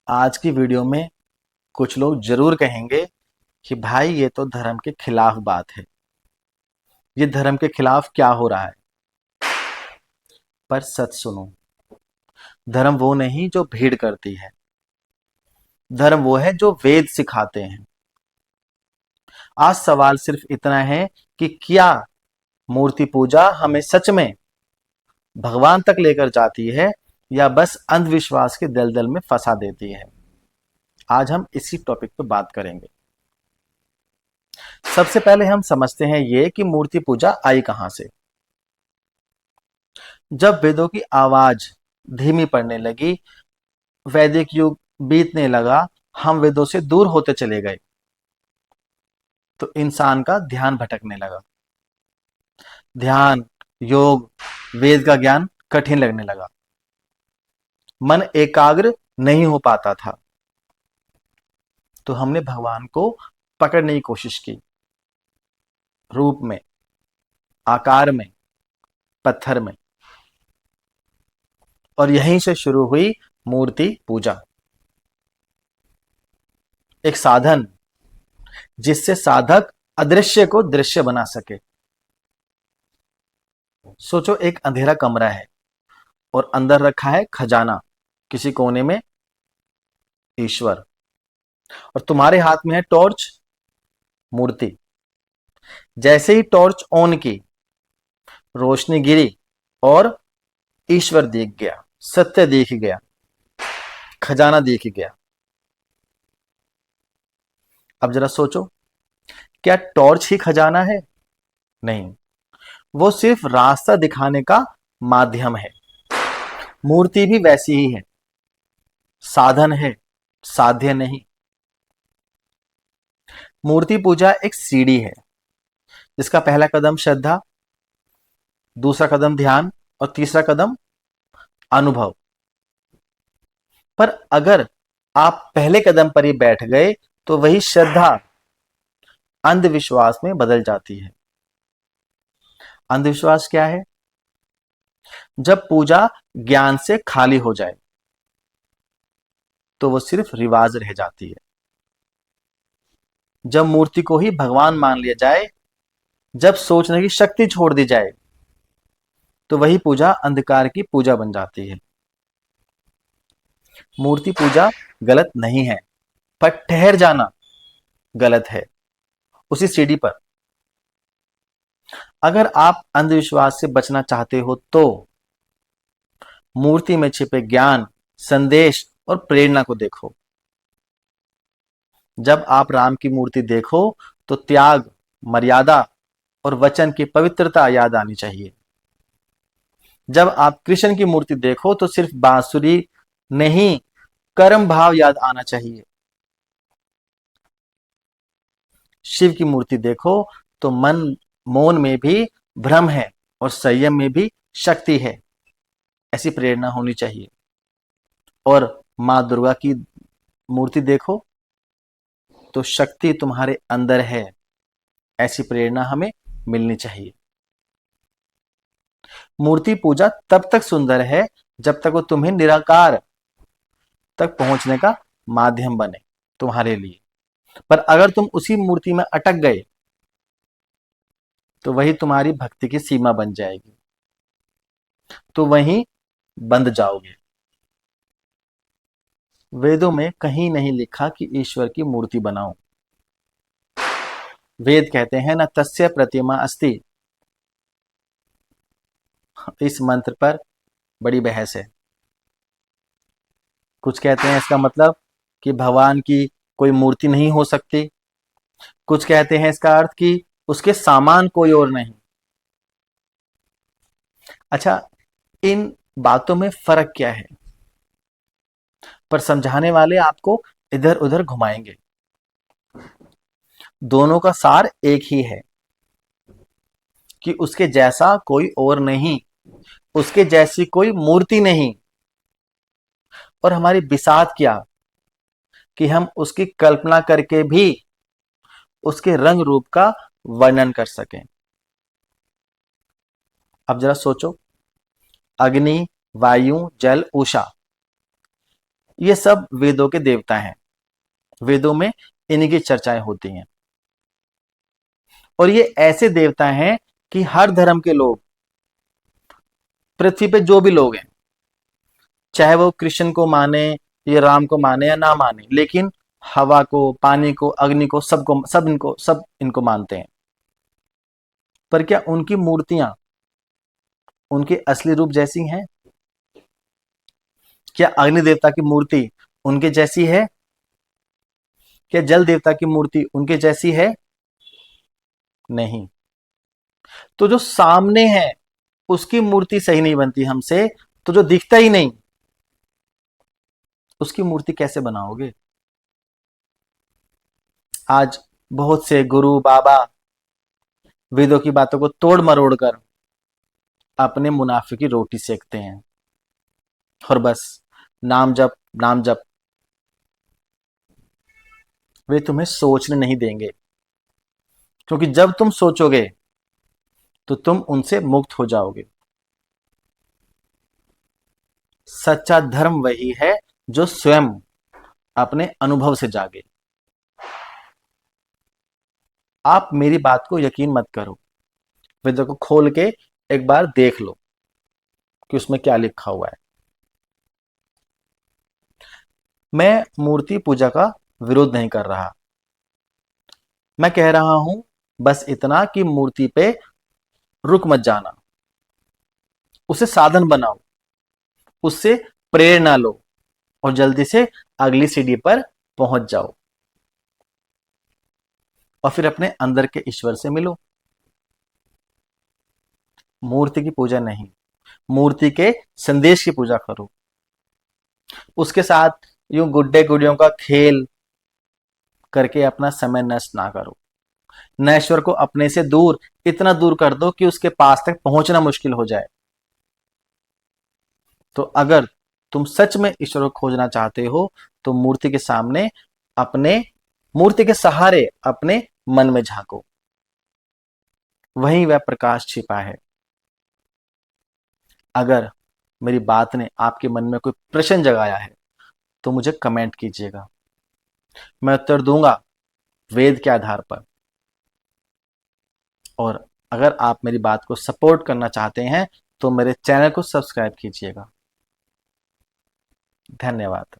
आज की वीडियो में कुछ लोग जरूर कहेंगे कि भाई ये तो धर्म के खिलाफ बात है। ये धर्म के खिलाफ क्या हो रहा है। पर सच सुनो, धर्म वो नहीं जो भीड़ करती है। धर्म वो है जो वेद सिखाते हैं। आज सवाल सिर्फ इतना है कि क्या मूर्ति पूजा हमें सच में भगवान तक लेकर जाती है या बस अंधविश्वास के दलदल में फंसा देती है। आज हम इसी टॉपिक पर बात करेंगे। सबसे पहले हम समझते हैं ये कि मूर्ति पूजा आई कहां से। जब वेदों की आवाज धीमी पड़ने लगी, वैदिक युग बीतने लगा, हम वेदों से दूर होते चले गए, तो इंसान का ध्यान भटकने लगा। ध्यान, योग, वेद का ज्ञान कठिन लगने लगा। मन एकाग्र नहीं हो पाता था। तो हमने भगवान को पकड़ने की कोशिश की, रूप में, आकार में, पत्थर में। और यहीं से शुरू हुई मूर्ति पूजा, एक साधन जिससे साधक अदृश्य को दृश्य बना सके। सोचो, एक अंधेरा कमरा है और अंदर रखा है खजाना, किसी कोने में ईश्वर, और तुम्हारे हाथ में है टॉर्च, मूर्ति। जैसे ही टॉर्च ऑन की, रोशनी गिरी और ईश्वर दिख गया, सत्य दिख गया, खजाना दिख गया। अब जरा सोचो, क्या टॉर्च ही खजाना है? नहीं, वो सिर्फ रास्ता दिखाने का माध्यम है। मूर्ति भी वैसी ही है, साधन है, साध्य नहीं। मूर्ति पूजा एक सीढ़ी है जिसका पहला कदम श्रद्धा, दूसरा कदम ध्यान और तीसरा कदम अनुभव। पर अगर आप पहले कदम पर ही बैठ गए तो वही श्रद्धा अंधविश्वास में बदल जाती है। अंधविश्वास क्या है? जब पूजा ज्ञान से खाली हो जाए तो वो सिर्फ रिवाज रह जाती है। जब मूर्ति को ही भगवान मान लिया जाए, जब सोचने की शक्ति छोड़ दी जाए, तो वही पूजा अंधकार की पूजा बन जाती है। मूर्ति पूजा गलत नहीं है, पर ठहर जाना गलत है उसी सीढ़ी पर। अगर आप अंधविश्वास से बचना चाहते हो तो मूर्ति में छिपे ज्ञान, संदेश और प्रेरणा को देखो। जब आप राम की मूर्ति देखो तो त्याग, मर्यादा और वचन की पवित्रता याद आनी चाहिए। जब आप कृष्ण की मूर्ति देखो तो सिर्फ बांसुरी नहीं, कर्म भाव याद आना चाहिए। शिव की मूर्ति देखो तो मन मौन में भी भ्रम है और संयम में भी शक्ति है, ऐसी प्रेरणा होनी चाहिए। और माँ दुर्गा की मूर्ति देखो तो शक्ति तुम्हारे अंदर है, ऐसी प्रेरणा हमें मिलनी चाहिए। मूर्ति पूजा तब तक सुंदर है जब तक वो तुम्हें निराकार तक पहुंचने का माध्यम बने तुम्हारे लिए। पर अगर तुम उसी मूर्ति में अटक गए तो वही तुम्हारी भक्ति की सीमा बन जाएगी, तो वहीं बंध जाओगे। वेदों में कहीं नहीं लिखा कि ईश्वर की मूर्ति बनाओ। वेद कहते हैं न तस्य प्रतिमा अस्ति। इस मंत्र पर बड़ी बहस है। कुछ कहते हैं इसका मतलब कि भगवान की कोई मूर्ति नहीं हो सकती। कुछ कहते हैं इसका अर्थ कि उसके सामान कोई और नहीं। अच्छा, इन बातों में फर्क क्या है? पर समझाने वाले आपको इधर उधर घुमाएंगे। दोनों का सार एक ही है कि उसके जैसा कोई और नहीं, उसके जैसी कोई मूर्ति नहीं। और हमारी बिसात क्या कि हम उसकी कल्पना करके भी उसके रंग रूप का वर्णन कर सकें। अब जरा सोचो, अग्नि, वायु, जल, उषा, ये सब वेदों के देवता हैं। वेदों में इन्हीं की चर्चाएं होती हैं। और ये ऐसे देवता हैं कि हर धर्म के लोग, पृथ्वी पे जो भी लोग हैं, चाहे वो कृष्ण को माने या राम को माने या ना माने, लेकिन हवा को, पानी को, अग्नि को, सबको, सब इनको मानते हैं। पर क्या उनकी मूर्तियां उनके असली रूप जैसी हैं? क्या अग्नि देवता की मूर्ति उनके जैसी है? क्या जल देवता की मूर्ति उनके जैसी है? नहीं। तो जो सामने है उसकी मूर्ति सही नहीं बनती हमसे, तो जो दिखता ही नहीं उसकी मूर्ति कैसे बनाओगे? आज बहुत से गुरु बाबा वेदों की बातों को तोड़ मरोड़ कर अपने मुनाफे की रोटी सेकते हैं, और बस नाम जप, नाम जप। वे तुम्हें सोचने नहीं देंगे, क्योंकि जब तुम सोचोगे तो तुम उनसे मुक्त हो जाओगे। सच्चा धर्म वही है जो स्वयं अपने अनुभव से जागे। आप मेरी बात को यकीन मत करो, वेदों को खोल के एक बार देख लो कि उसमें क्या लिखा हुआ है। मैं मूर्ति पूजा का विरोध नहीं कर रहा। मैं कह रहा हूं बस इतना कि मूर्ति पे रुक मत जाना, उसे साधन बनाओ, उससे प्रेरणा लो और जल्दी से अगली सीढ़ी पर पहुंच जाओ और फिर अपने अंदर के ईश्वर से मिलो। मूर्ति की पूजा नहीं, मूर्ति के संदेश की पूजा करो। उसके साथ यूं गुड्डे गुड़ियों का खेल करके अपना समय नष्ट ना करो। नश्वर को अपने से दूर, इतना दूर कर दो कि उसके पास तक पहुंचना मुश्किल हो जाए। तो अगर तुम सच में ईश्वर को खोजना चाहते हो तो मूर्ति के सामने, अपने मूर्ति के सहारे अपने मन में झांको, वहीं वह प्रकाश छिपा है। अगर मेरी बात ने आपके मन में कोई प्रश्न जगाया है तो मुझे कमेंट कीजिएगा, मैं उत्तर दूंगा वेद के आधार पर। और अगर आप मेरी बात को सपोर्ट करना चाहते हैं तो मेरे चैनल को सब्सक्राइब कीजिएगा। धन्यवाद।